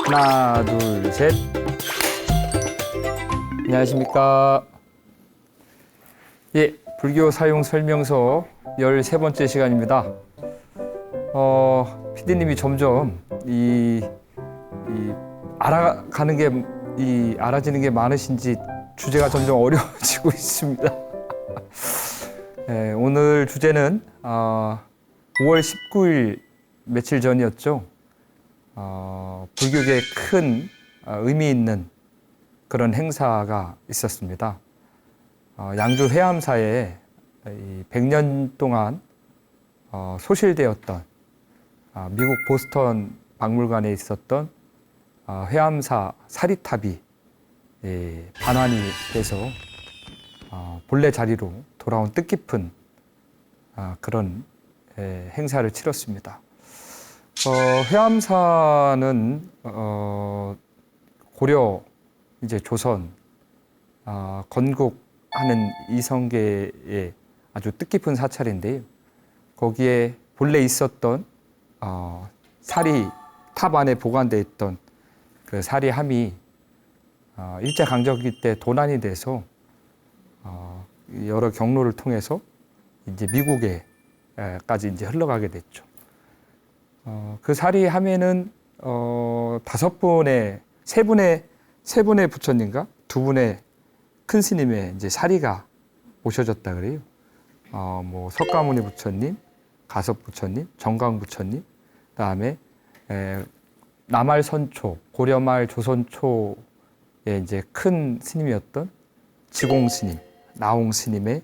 하나, 둘, 셋. 안녕하십니까. 예, 불교 사용 설명서 13번째 시간입니다. PD님이 점점 알아가는 게, 알아지는 게 많으신지 주제가 점점 어려워지고 있습니다. 예, 오늘 주제는 5월 19일 며칠 전이었죠. 불교계에 큰 의미 있는 그런 행사가 있었습니다. 양주 회암사에 100년 동안 소실되었던 미국 보스턴 박물관에 있었던 회암사 사리탑이 반환이 돼서 본래 자리로 돌아온 뜻깊은 그런 행사를 치렀습니다. 회암사는 고려 이제 조선 건국하는 이성계의 아주 뜻깊은 사찰인데요. 거기에 본래 있었던 사리 탑 안에 보관되어 있던 그 사리함이 일제강점기 때 도난이 돼서 여러 경로를 통해서 이제 미국에까지 이제 흘러가게 됐죠. 그 사리함에는 세 분의 부처님과 두 분의 큰 스님의 이제 사리가 모셔졌다 그래요. 뭐 석가모니 부처님, 가섭 부처님, 정강 부처님, 그다음에 남할 선초, 고려말 조선 초의 이제 큰 스님이었던 지공 스님, 나홍 스님의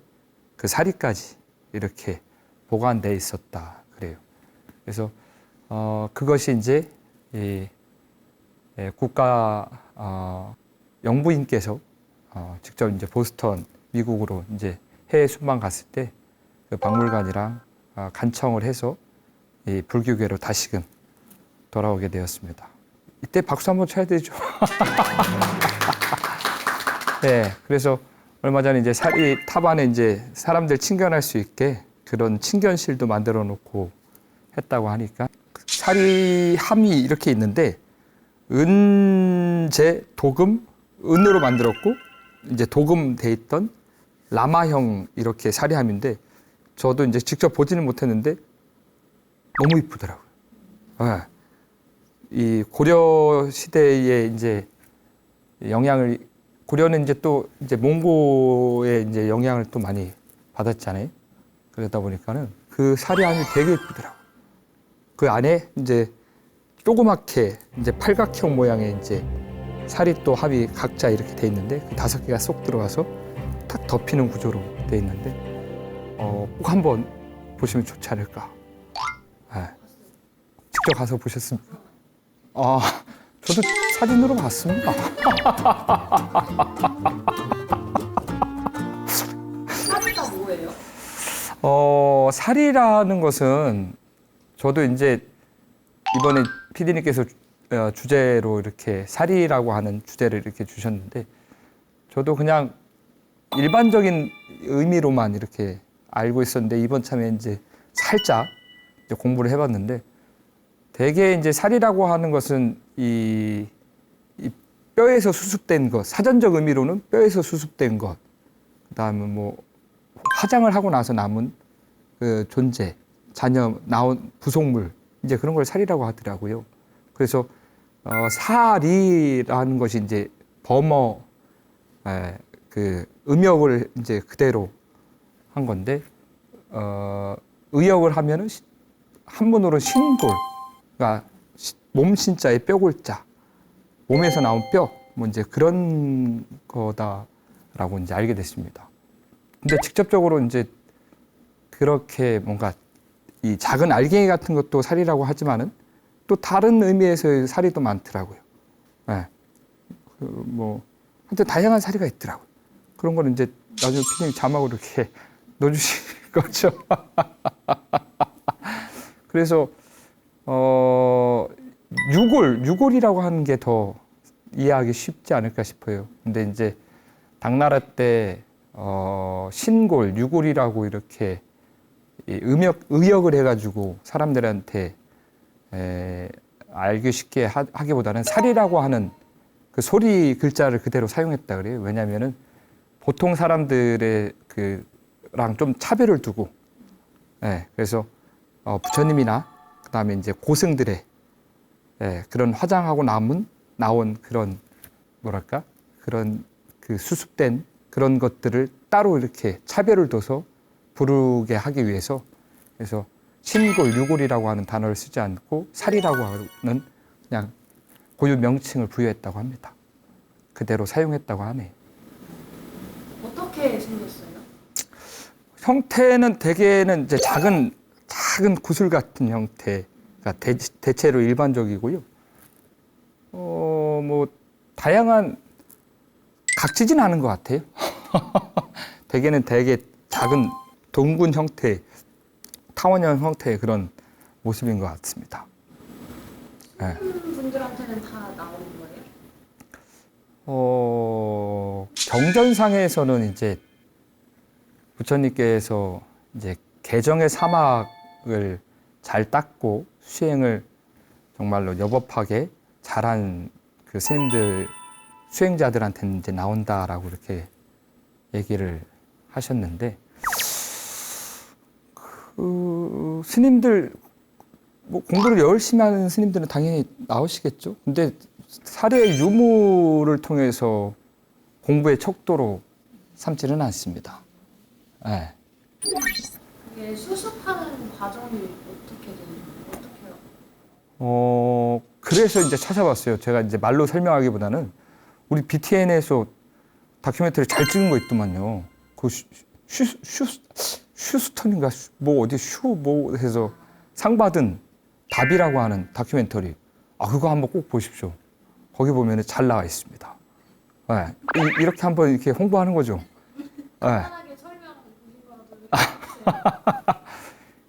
그 사리까지 이렇게 보관돼 있었다 그래요. 그래서 그것이 이제 국가 영부인께서 직접 이제 보스턴 미국으로 이제 해외 순방 갔을 때 그 박물관이랑 간청을 해서 이 불교계로 다시금 돌아오게 되었습니다. 이때 박수 한번 쳐야 되죠. 네, 그래서 얼마 전에 이제 사리 탑 안에 이제 사람들 친견할 수 있게 그런 친견실도 만들어 놓고 했다고 하니까 사리함이 이렇게 있는데 은재, 도금, 은으로 만들었고 이제 도금돼 있던 라마형 이렇게 사리함인데 저도 이제 직접 보지는 못했는데 너무 이쁘더라고요. 네. 이 고려 시대에 이제 영향을 고려는 이제 또 이제 몽고의 이제 영향을 또 많이 받았잖아요. 그러다 보니까는 그 사리함이 되게 이쁘더라고요. 그 안에 이제 조그맣게 이제 팔각형 모양의 이제 살이 또 합이 각자 이렇게 돼 있는데 그 5개가 쏙 들어가서 탁 덮이는 구조로 돼 있는데 꼭 한번 보시면 좋지 않을까. 네. 직접 가서 보셨습니까? 저도 사진으로 봤습니다. 사리가 뭐예요? 살이라는 것은 저도 이제 이번에 PD님께서 주제로 이렇게 살이라고 하는 주제를 이렇게 주셨는데 저도 그냥 일반적인 의미로만 이렇게 알고 있었는데 이번 참에 이제 살짝 이제 공부를 해봤는데 대개 이제 살이라고 하는 것은 이 뼈에서 수습된 것, 사전적 의미로는 뼈에서 수습된 것, 그다음에 뭐 화장을 하고 나서 남은 그 존재, 자녀 나온 부속물 이제 그런 걸 살이라고 하더라고요. 그래서 살이라는 것이 이제 범어 그 음역을 이제 그대로 한 건데 의역을 하면은 한문으로 신골, 그러니까 몸 신자의 뼈골자, 몸에서 나온 뼈, 뭐 이제 그런 거다라고 이제 알게 됐습니다. 근데 직접적으로 이제 그렇게 뭔가 이 작은 알갱이 같은 것도 살이라고 하지만은 또 다른 의미에서의 살이도 많더라고요. 네. 뭐 하여튼 다양한 살이가 있더라고요. 그런 거는 이제 나중에 피디님 자막으로 이렇게 넣어주실 거죠. 그래서 유골이라고 하는 게 더 이해하기 쉽지 않을까 싶어요. 근데 이제 당나라 때 신골, 유골이라고 이렇게 의역을 해가지고 사람들한테 알기 쉽게 하기보다는 살이라고 하는 그 소리 글자를 그대로 사용했다 그래요. 왜냐하면은 보통 사람들의 그랑 좀 차별을 두고, 예, 그래서 부처님이나 그다음에 이제 고승들의 예, 그런 화장하고 나온 그런 뭐랄까 그런 그 수습된 그런 것들을 따로 이렇게 차별을 둬서 부르게 하기 위해서 그래서 신골, 유골이라고 하는 단어를 쓰지 않고 살이라고 하는 그냥 고유 명칭을 부여했다고 합니다. 그대로 사용했다고 하네요. 어떻게 생겼어요? 형태는 대개는 이제 작은 구슬 같은 형태가 대체로 일반적이고요. 뭐 다양한 각지진 않은 것 같아요. 대개는 되게 작은 둥근 형태, 타원형 형태의 그런 모습인 것 같습니다. 네. 분들한테는 다 나오는 거예요? 경전상에서는 이제 부처님께서 이제 개정의 사막을 잘 닦고 수행을 정말로 여법하게 잘한 그 스님들 수행자들한테는 이제 나온다라고 이렇게 얘기를 하셨는데 그 스님들 뭐 공부를 열심히 하는 스님들은 당연히 나오시겠죠. 근데 사례의 유무를 통해서 공부의 척도로 삼지는 않습니다. 네. 이게 수습하는 과정이 어떻게 해요? 그래서 이제 찾아봤어요. 제가 이제 말로 설명하기보다는 우리 BTN에서 다큐멘터리 잘 찍은 거 있더만요. 그 슈스턴인가 뭐 어디 뭐 해서 상 받은 답이라고 하는 다큐멘터리. 그거 한번 꼭 보십시오. 거기 보면 잘 나와 있습니다. 네. 이렇게 한번 이렇게 홍보하는 거죠. 네. 간단하게 설명 보신 거라도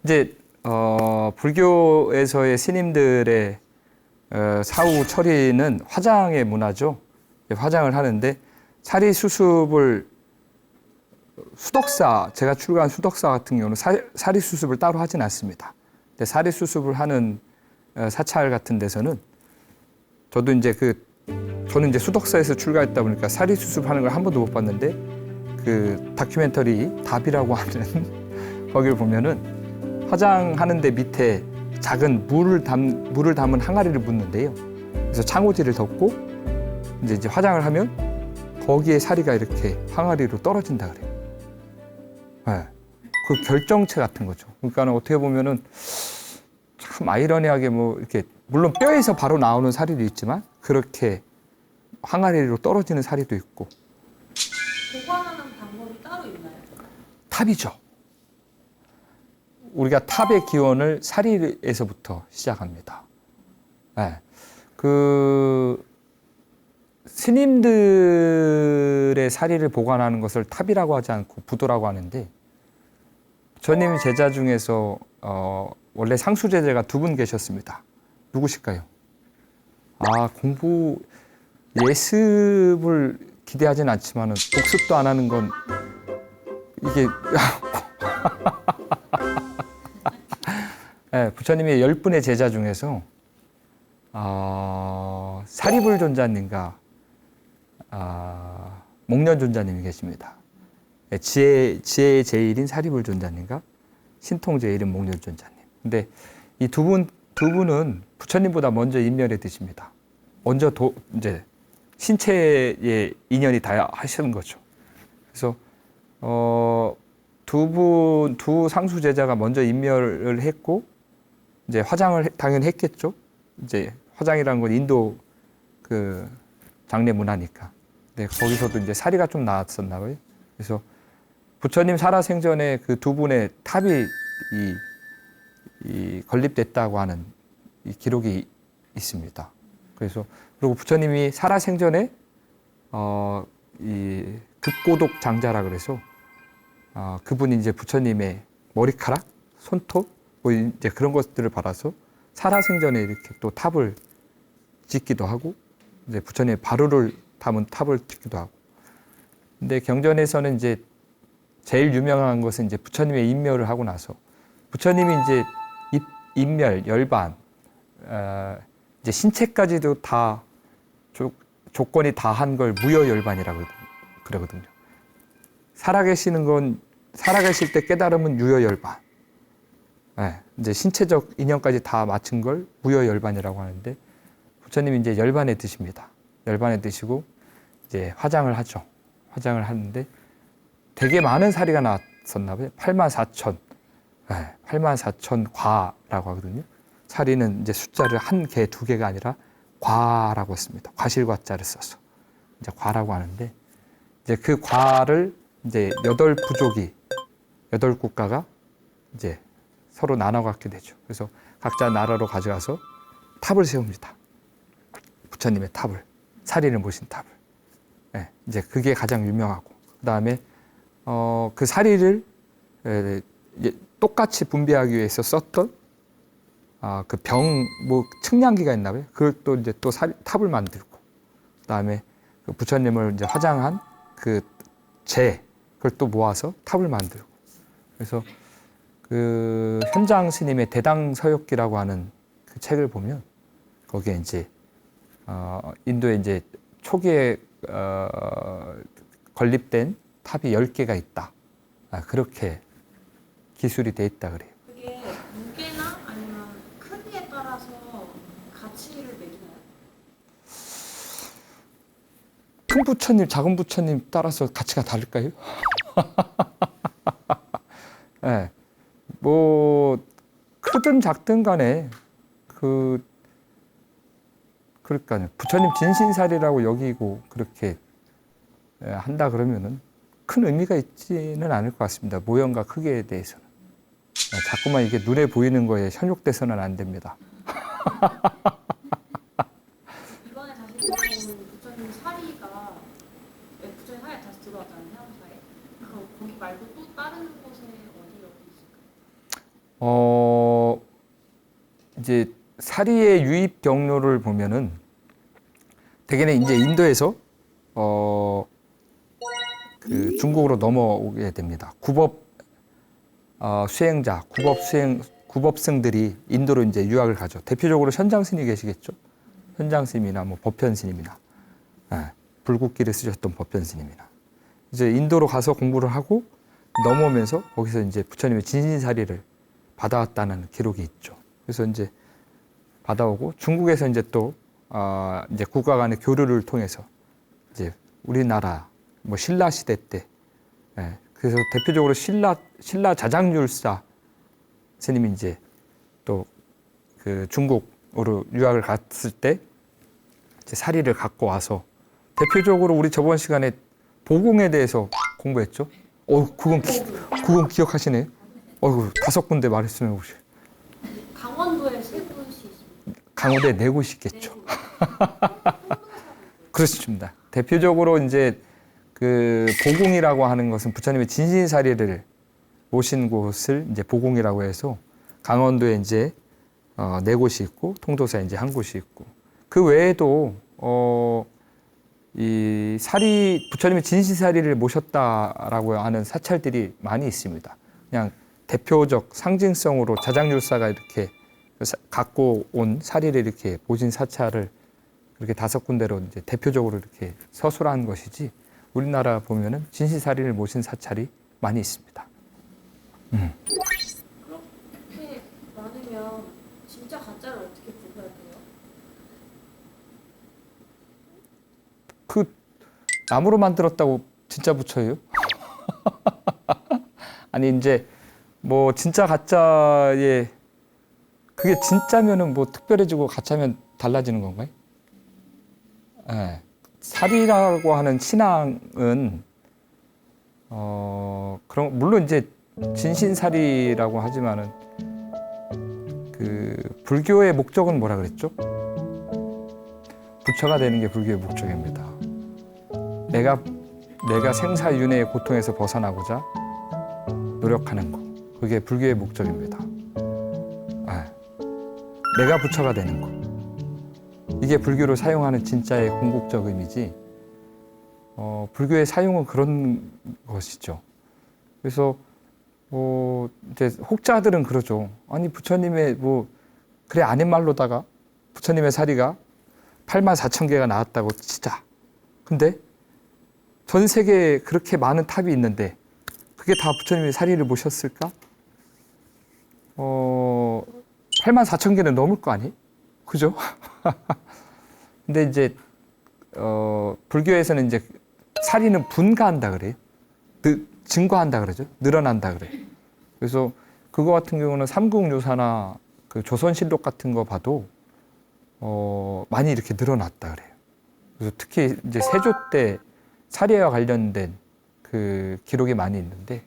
이제 불교에서의 스님들의 사후 처리는 화장의 문화죠. 화장을 하는데 사리 수습을 제가 출가한 수덕사 같은 경우는 사리 수습을 따로 하진 않습니다. 근데 사리 수습을 하는 사찰 같은 데서는 저는 이제 수덕사에서 출가했다 보니까 사리 수습하는 걸 한 번도 못 봤는데 그 다큐멘터리 답이라고 하는 거기를 보면은 화장하는데 밑에 작은 물을 담은 항아리를 묻는데요. 그래서 창호지를 덮고 이제 화장을 하면 거기에 사리가 이렇게 항아리로 떨어진다 그래요. 네. 그 결정체 같은 거죠. 그러니까 어떻게 보면은 참 아이러니하게 뭐 이렇게 물론 뼈에서 바로 나오는 사리도 있지만 그렇게 항아리로 떨어지는 사리도 있고. 보관하는 방법이 따로 있나요? 탑이죠. 우리가 탑의 기원을 사리에서부터 시작합니다. 네. 그 스님들의 사리를 보관하는 것을 탑이라고 하지 않고 부도라고 하는데 부처님 제자 중에서 원래 상수 제자가 2분 계셨습니다. 누구실까요? 공부 예습을 기대하진 않지만은 복습도 안 하는 건 이게 네, 부처님의 10분의 제자 중에서 사리불 존자님과 목련 존자님이 계십니다. 네, 지혜의 제일인 사리불 존자님과 신통 제일인 목련 존자님. 근데 이 두 분은 부처님보다 먼저 인멸해 드십니다. 먼저 이제 신체의 인연이 다 하시는 거죠. 그래서 두 상수 제자가 먼저 인멸을 했고 이제 화장을 당연히 했겠죠. 이제 화장이라는 건 인도 그 장례 문화니까. 네, 거기서도 이제 사리가 좀 나왔었나 봐요. 그래서 부처님 살아생전에 그 2분의 탑이 이 건립됐다고 하는 이 기록이 있습니다. 그래서 그리고 부처님이 살아생전에 이 극고독 장자라 그래서 그분이 이제 부처님의 머리카락, 손톱 뭐 이제 그런 것들을 받아서 살아생전에 이렇게 또 탑을 짓기도 하고 이제 부처님의 바루를 담은 탑을 짓기도 하고. 근데 경전에서는 이제 제일 유명한 것은 이제 부처님의 인멸을 하고 나서 부처님이 이제 인멸, 열반 이제 신체까지도 다 조건이 다 한 걸 무여열반이라고 그러거든요. 살아계실 때 깨달음은 유여열반. 네, 이제 신체적 인연까지 다 마친 걸 무여열반이라고 하는데 부처님이 이제 열반에 드십니다. 열반에 드시고 이제 화장을 하죠. 화장을 하는데 되게 많은 사리가 나왔었나 봐요. 84,000. 네, 84,000 과라고 하거든요. 사리는 이제 숫자를 한 개, 두 개가 아니라 과라고 했습니다. 과실과자를 써서 이제 과라고 하는데 이제 그 과를 이제 8부족이 8국가가 이제 서로 나눠 갖게 되죠. 그래서 각자 나라로 가져가서 탑을 세웁니다. 부처님의 탑을, 사리를 모신 탑을. 네, 이제 그게 가장 유명하고 그 다음에 그 사리를 똑같이 분배하기 위해서 썼던 그 뭐 측량기가 있나 봐요. 그걸 또 이제 또 탑을 만들고 그 다음에 그 부처님을 이제 화장한 그 그걸 또 모아서 탑을 만들고 그래서 그 현장 스님의 대당서역기라고 하는 그 책을 보면 거기에 이제 인도에 이제 초기에 건립된 탑이 10개가 있다. 그렇게 기술이 돼 있다 그래요. 그게 무게나 아니면 크기에 따라서 가치를 매기나요? 큰 부처님, 작은 부처님 따라서 가치가 다를까요? 네. 뭐 크든 작든 간에 그러니까요. 부처님 진신살이라고 여기고 그렇게 한다 그러면은 큰 의미가 있지는 않을 것 같습니다. 모형과 크기에 대해서는. 자꾸만 이게 눈에 보이는 거에 현혹돼서는 안 됩니다. 이번에 다시 들어온 부처님 사리가 부처님 사리에 다시 들어왔잖아요. 해양사에. 거기 말고 또 다른 곳에 어디 있을까요? 이제 사리의 유입 경로를 보면은 대개는 이제 인도에서 그 중국으로 넘어오게 됩니다. 수행자, 구법승들이 인도로 이제 유학을 가죠. 대표적으로 현장 스님이 계시겠죠. 현장 스님이나 뭐 법현 스님이나 불국기를 쓰셨던 법현 스님이나 이제 인도로 가서 공부를 하고 넘어오면서 거기서 이제 부처님의 진신사리를 받아왔다는 기록이 있죠. 그래서 이제 받아오고 중국에서 이제 또 이제 국가 간의 교류를 통해서 이제 우리나라 뭐 신라 시대 때 그래서 대표적으로 신라 자장률사 스님이 이제 또 그 중국으로 유학을 갔을 때 이제 사리를 갖고 와서 대표적으로 우리 저번 시간에 보공에 대해서 공부했죠. 그건 기억하시네. 어이구 5군데 말했으면 혹시. 강원도에 3곳이 있습니다. 강원도에 4곳이 있겠죠. 그렇습니다. 대표적으로 이제 그 보공이라고 하는 것은 부처님의 진신사리를 모신 곳을 이제 보공이라고 해서 강원도에 이제 4곳이 있고 통도사에 이제 1곳이 있고 그 외에도 이 부처님의 진신사리를 모셨다라고 하는 사찰들이 많이 있습니다. 그냥 대표적 상징성으로 자장률사가 이렇게 갖고 온 사리를 이렇게 모신 사찰을 그렇게 5군데로 이제 대표적으로 이렇게 서술한 것이지 우리나라 보면은 진신사리를 모신 사찰이 많이 있습니다. 그렇게 많으면 진짜 가짜를 어떻게 구분할 돼요? 그 나무로 만들었다고 진짜 부처예요? 아니 이제 뭐 진짜 가짜에 그게 진짜면은 뭐 특별해지고 가짜면 달라지는 건가요? 네. 사리라고 하는 신앙은 그런 물론 이제 진신사리라고 하지만은 그 불교의 목적은 뭐라 그랬죠? 부처가 되는 게 불교의 목적입니다. 내가 생사윤회의 고통에서 벗어나고자 노력하는 거. 그게 불교의 목적입니다. 내가 부처가 되는 거. 이게 불교로 사용하는 진짜의 궁극적 의미지. 불교의 사용은 그런 것이죠. 그래서 이제 혹자들은 그러죠. 아니 부처님의 뭐 그래 아닌 말로다가 부처님의 사리가 84,000개가 나왔다고 치자. 근데 전 세계에 그렇게 많은 탑이 있는데 그게 다 부처님의 사리를 모셨을까? 84,000개는 넘을 거 아니에요? 그죠? 근데 이제 불교에서는 이제 사리는 분가한다 그래요. 증가한다 그러죠. 늘어난다 그래요. 그래서 그거 같은 경우는 삼국유사나 그 조선실록 같은 거 봐도 많이 이렇게 늘어났다 그래요. 그래서 특히 이제 세조 때 사리와 관련된 그 기록이 많이 있는데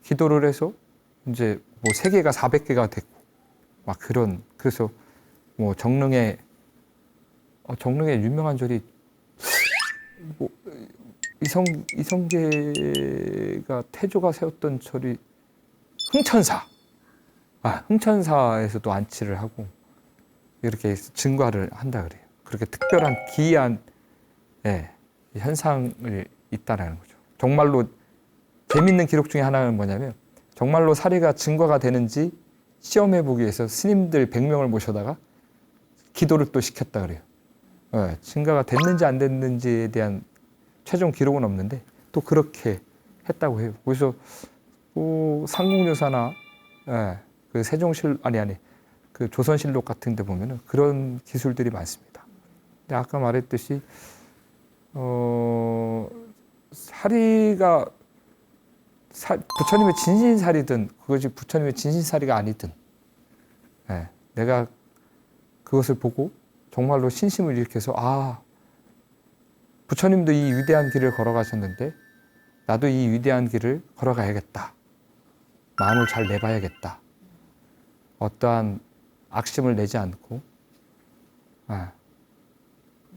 기도를 해서 이제 뭐 세계가 400개가 됐고 막 그런 그래서 뭐 정릉에 유명한 절이 뭐 이성계가 태조가 세웠던 절이 흥천사에서도 안치를 하고 이렇게 증과를 한다 그래요. 그렇게 특별한 기이한 현상을 있다라는 거죠. 정말로 재밌는 기록 중에 하나는 뭐냐면 정말로 사리가 증과가 되는지 시험해 보기 위해서 스님들 100명을 모셔다가 기도를 또 시켰다 그래요. 증가가 됐는지 안 됐는지에 대한 최종 기록은 없는데 또 그렇게 했다고 해요. 그래서 삼국유사나 그 그 조선실록 같은 데 보면은 그런 기술들이 많습니다. 근데 아까 말했듯이 사리가 부처님의 진신사리든 그것이 부처님의 진신사리가 아니든 내가 그것을 보고 정말로 신심을 일으켜서 부처님도 이 위대한 길을 걸어가셨는데 나도 이 위대한 길을 걸어가야겠다. 마음을 잘 내봐야겠다. 어떠한 악심을 내지 않고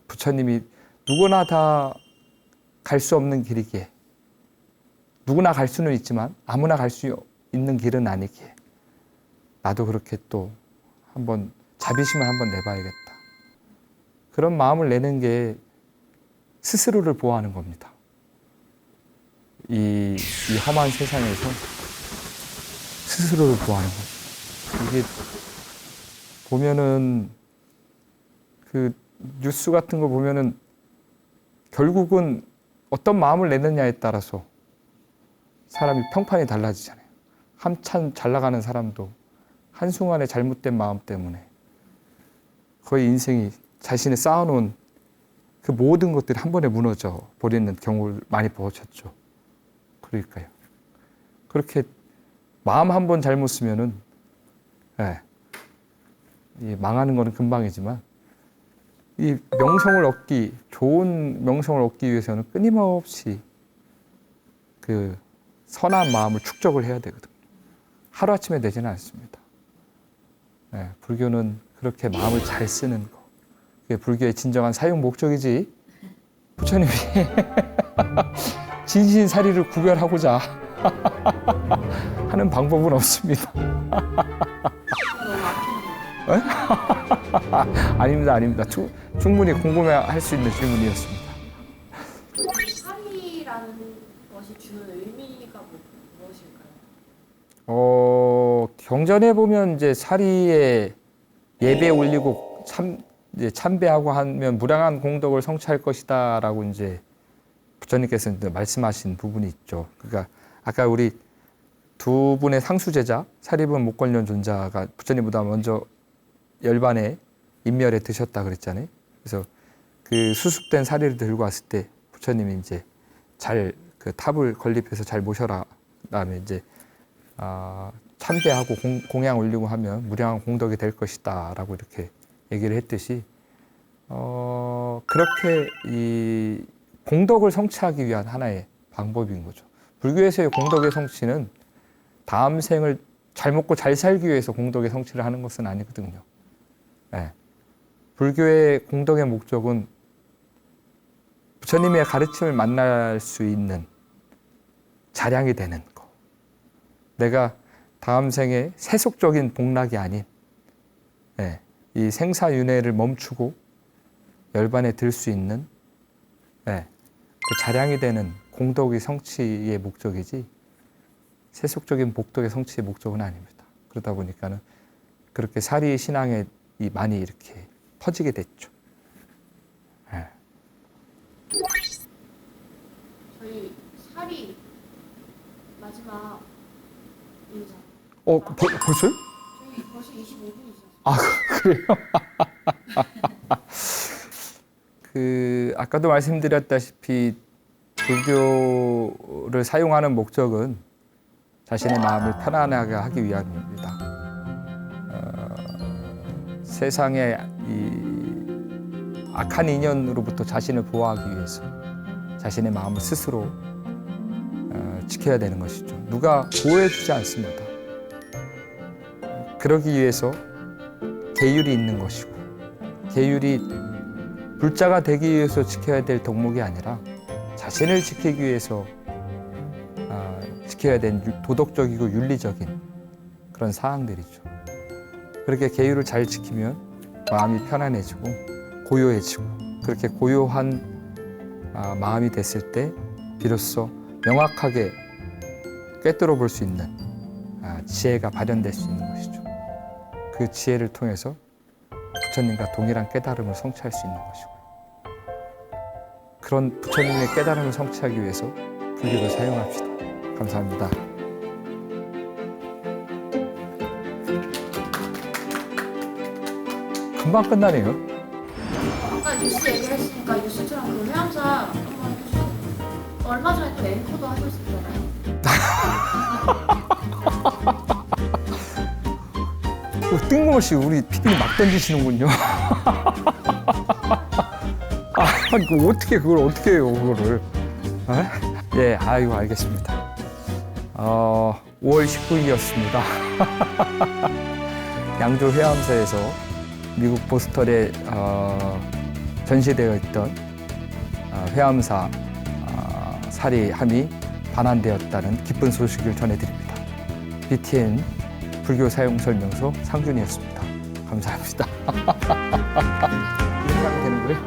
부처님이 누구나 다 갈 수 없는 길이기에 누구나 갈 수는 있지만 아무나 갈 수 있는 길은 아니기에 나도 그렇게 또 한번 자비심을 한번 내봐야겠다. 그런 마음을 내는 게 스스로를 보호하는 겁니다. 이 험한 세상에서 스스로를 보호하는 거죠. 이게 보면은 그 뉴스 같은 거 보면은 결국은 어떤 마음을 내느냐에 따라서 사람이 평판이 달라지잖아요. 한참 잘 나가는 사람도 한순간의 잘못된 마음 때문에 거의 인생이 자신이 쌓아놓은 그 모든 것들이 한 번에 무너져 버리는 경우를 많이 보셨죠. 그러니까요. 그렇게 마음 한 번 잘못 쓰면은 망하는 거는 금방이지만 이 좋은 명성을 얻기 위해서는 끊임없이 그 선한 마음을 축적을 해야 되거든요. 하루아침에 되지는 않습니다. 불교는 그렇게 마음을 잘 쓰는 거. 그게 불교의 진정한 사용 목적이지. 부처님이 진신사리를 구별하고자 하는 방법은 없습니다. 아닙니다. 충분히 궁금해할 수 있는 질문이었습니다. 사리라는 것이 주는 의미가 무엇일까요? 경전에 보면 이제 사리에 예배 올리고 이제 참배하고 하면 무량한 공덕을 성취할 것이다라고 이제 부처님께서 이제 말씀하신 부분이 있죠. 그러니까 아까 우리 두 분의 상수제자 사리분 목걸련 존자가 부처님보다 먼저 열반에 인멸에 드셨다 그랬잖아요. 그래서 그 수습된 사리를 들고 왔을 때 부처님이 이제 잘 그 탑을 건립해서 잘 모셔라. 그다음에 이제 참배하고 공양 올리고 하면 무량한 공덕이 될 것이다라고 이렇게 얘기를 했듯이 그렇게 이 공덕을 성취하기 위한 하나의 방법인 거죠. 불교에서의 공덕의 성취는 다음 생을 잘 먹고 잘 살기 위해서 공덕의 성취를 하는 것은 아니거든요. 불교의 공덕의 목적은 부처님의 가르침을 만날 수 있는 자량이 되는 거. 내가 다음 생에 세속적인 복락이 아닌 이 생사윤회를 멈추고 열반에 들 수 있는 그 자량이 되는 공덕의 성취의 목적이지 세속적인 복덕의 성취의 목적은 아닙니다. 그러다 보니까는 그렇게 사리 신앙에 많이 이렇게 퍼지게 됐죠. 예. 저희 살이 마지막 인사. 벌써요? 저희 벌써 25분이죠. 아, 그래요? 아까도 말씀드렸다시피 불교를 사용하는 목적은 자신의 마음을 편안하게 하기 위함입니다. 세상의 이 악한 인연으로부터 자신을 보호하기 위해서 자신의 마음을 스스로 지켜야 되는 것이죠. 누가 보호해주지 않습니다. 그러기 위해서 계율이 있는 것이고, 계율이 불자가 되기 위해서 지켜야 될 덕목이 아니라 자신을 지키기 위해서 지켜야 되는 도덕적이고 윤리적인 그런 사항들이죠. 그렇게 계율을 잘 지키면 마음이 편안해지고 고요해지고, 그렇게 고요한 마음이 됐을 때 비로소 명확하게 꿰뚫어 볼 수 있는 지혜가 발현될 수 있는 것이죠. 그 지혜를 통해서 부처님과 동일한 깨달음을 성취할 수 있는 것이고요. 그런 부처님의 깨달음을 성취하기 위해서 불교를 사용합시다. 감사합니다. 금방 끝나네요. 아까 뉴스 얘기했으니까 뉴스처럼 그 회원사 한번 해주세요. 얼마 전에 또 앵커도 하셨었잖아요. 뜬금없이 우리 PD님 막 던지시는군요. 이거 그걸 어떻게 해요, 그거를. 예, 아이고, 알겠습니다. 5월 19일이었습니다. 양조 회암사에서 미국 보스턴에 전시되어 있던 회암사 사리함이 반환되었다는 기쁜 소식을 전해드립니다. BTN 불교 사용 설명서 상준이었습니다. 감사합니다. 이렇게 하면 되는 거예요?